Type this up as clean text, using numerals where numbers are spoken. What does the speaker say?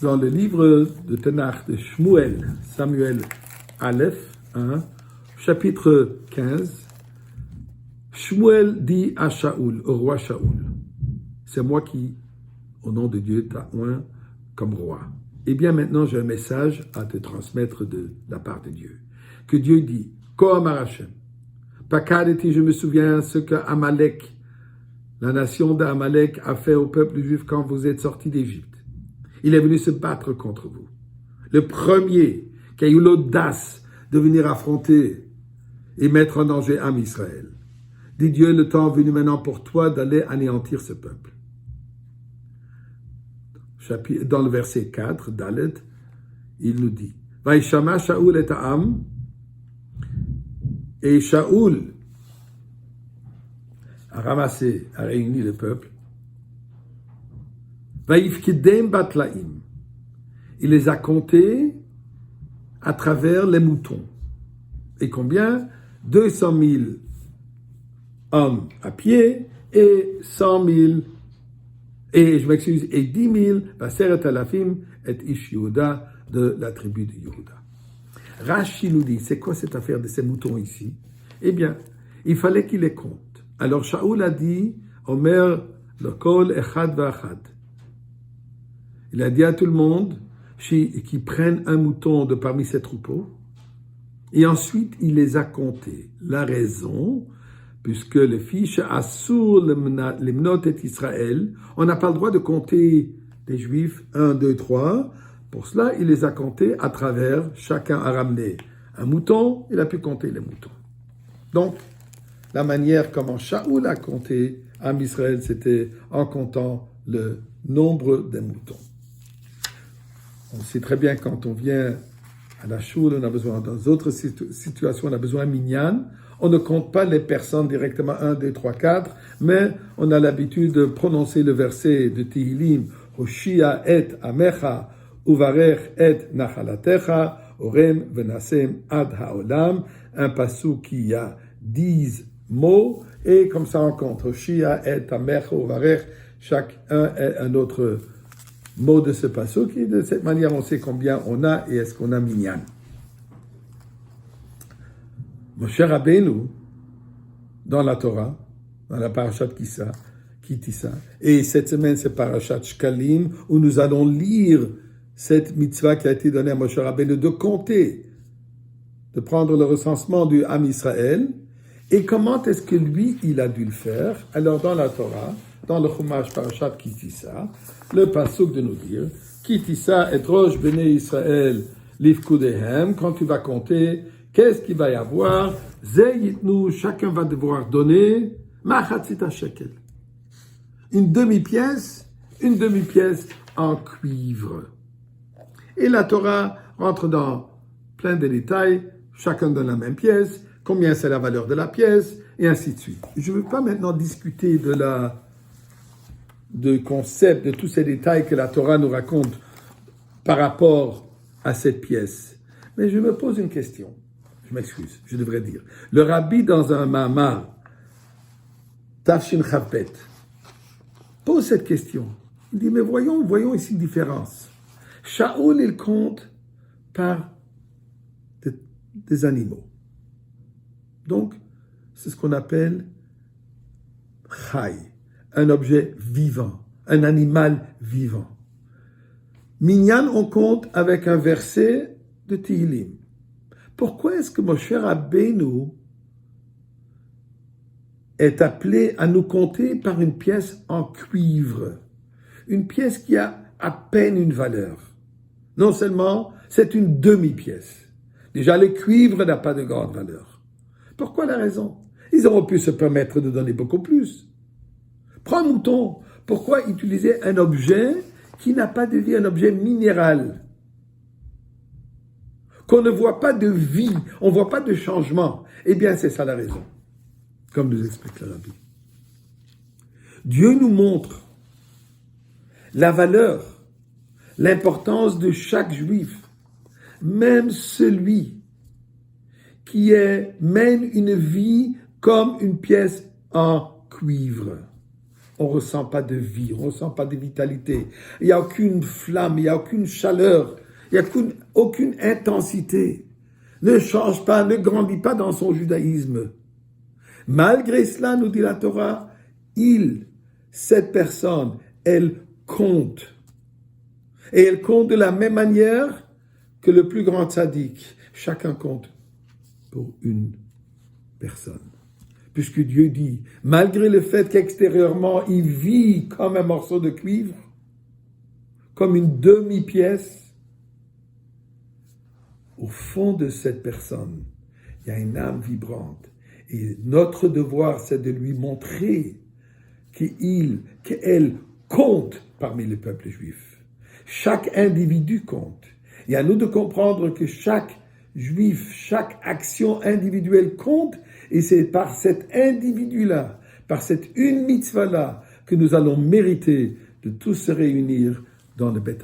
Dans le livre de Tanakh de Shmuel, Samuel Aleph, chapitre 15, Shmuel dit à Shaoul, au roi Shaoul, c'est moi qui, au nom de Dieu, t'a oint comme roi. Eh bien maintenant, j'ai un message à te transmettre de la part de Dieu. Que Dieu dit, Koam Hashem, Pakadeti, je me souviens ce que Amalek, la nation d'Amalek, a fait au peuple juif quand vous êtes sortis d'Égypte. Il est venu se battre contre vous. Le premier qui a eu l'audace de venir affronter et mettre en danger Am Israël. Dit Dieu, le temps est venu maintenant pour toi d'aller anéantir ce peuple. Dans le verset 4, Dalet, il nous dit, Vaishama Shaoul et Am, et Shaoul a ramassé, a réuni le peuple. Vaïfkidem batlaim. Il les a comptés à travers les moutons. Et combien? 200 000 hommes à pied et 100 000, et 10 000, Baseret Alafim et Ish Yehuda de la tribu de Yehuda. Rashi nous dit, c'est quoi cette affaire de ces moutons ici? Eh bien, il fallait qu'il les compte. Alors Shaoul a dit, Omer, le kol echad va'achad. Il a dit à tout le monde qu'ils prennent un mouton de parmi ces troupeaux, et ensuite il les a comptés. La raison, puisque le fiche Assur limnot et Israël, on n'a pas le droit de compter des Juifs 1, 2, 3. Pour cela, il les a comptés à travers, chacun a ramené un mouton, il a pu compter les moutons. Donc, la manière comment Shaoul a compté Am Israël, c'était en comptant le nombre des moutons. On sait très bien quand on vient à la choule, on a besoin, dans d'autres situations, on a besoin minyan. On ne compte pas les personnes directement 1, 2, 3, 4, mais on a l'habitude de prononcer le verset de Tehillim, Hoshia et Amecha, Uvarech et Nachalatecha, Orem venasem ad haolam, un passou qui a 10 mots, et comme ça on compte, Hoshia et Amecha, Uvarech, chacun est un autre mot de ce passou, qui de cette manière on sait combien on a et est-ce qu'on a minyan. Moshe Rabbeinu, dans la Torah, dans la parashat Kitissa, et cette semaine c'est parashat Shkalim, où nous allons lire cette mitzvah qui a été donnée à Moshe Rabbeinu de compter, de prendre le recensement du Am Israël, et comment est-ce que lui, il a dû le faire. Alors dans la Torah, dans le Chumash parashat Kitissa, le pasuk de nous dire, Kitissa et rosh bnei Israël lifkudehem, quand tu vas compter, qu'est-ce qu'il va y avoir? Zeyitnu, chacun va devoir donner machatzita shekel. Une demi-pièce en cuivre. Et la Torah rentre dans plein de détails, chacun donne la même pièce, combien c'est la valeur de la pièce, et ainsi de suite. Je ne veux pas maintenant discuter de concept, de tous ces détails que la Torah nous raconte par rapport à cette pièce. Mais je me pose une question. Je m'excuse, je devrais dire. Le rabbi, dans un mamar, Tafshin Chavbet, pose cette question. Il dit, mais voyons ici une différence. Shaoul, il compte par des animaux. Donc, c'est ce qu'on appelle Chai, un objet vivant, un animal vivant. Minyan, on compte avec un verset de Tehillim. Pourquoi est-ce que Moshe Rabbeinu est appelé à nous compter par une pièce en cuivre? Une pièce qui a à peine une valeur. Non seulement, c'est une demi-pièce. Déjà, le cuivre n'a pas de grande valeur. Pourquoi la raison? Ils auraient pu se permettre de donner beaucoup plus. Prends un mouton. Pourquoi utiliser un objet qui n'a pas de vie, un objet minéral? Qu'on ne voit pas de vie, on ne voit pas de changement. Eh bien, c'est ça la raison, comme nous explique le Rabbi. Dieu nous montre la valeur, l'importance de chaque juif, même celui qui mène une vie comme une pièce en cuivre. on ne ressent pas de vie, on ne ressent pas de vitalité. Il n'y a aucune flamme, il n'y a aucune chaleur, il n'y a aucune intensité. Ne change pas, ne grandit pas dans son judaïsme. Malgré cela, nous dit la Torah, cette personne, elle compte. Et elle compte de la même manière que le plus grand tzaddik. Chacun compte pour une personne. Puisque Dieu dit, malgré le fait qu'extérieurement, il vit comme un morceau de cuivre, comme une demi-pièce, au fond de cette personne, il y a une âme vibrante. Et notre devoir, c'est de lui montrer qu'elle compte parmi le peuple juif. Chaque individu compte. Et à nous de comprendre que chaque juif, chaque action individuelle compte, et c'est par cet individu-là, par cette une mitzvah-là, que nous allons mériter de tous se réunir dans le Beth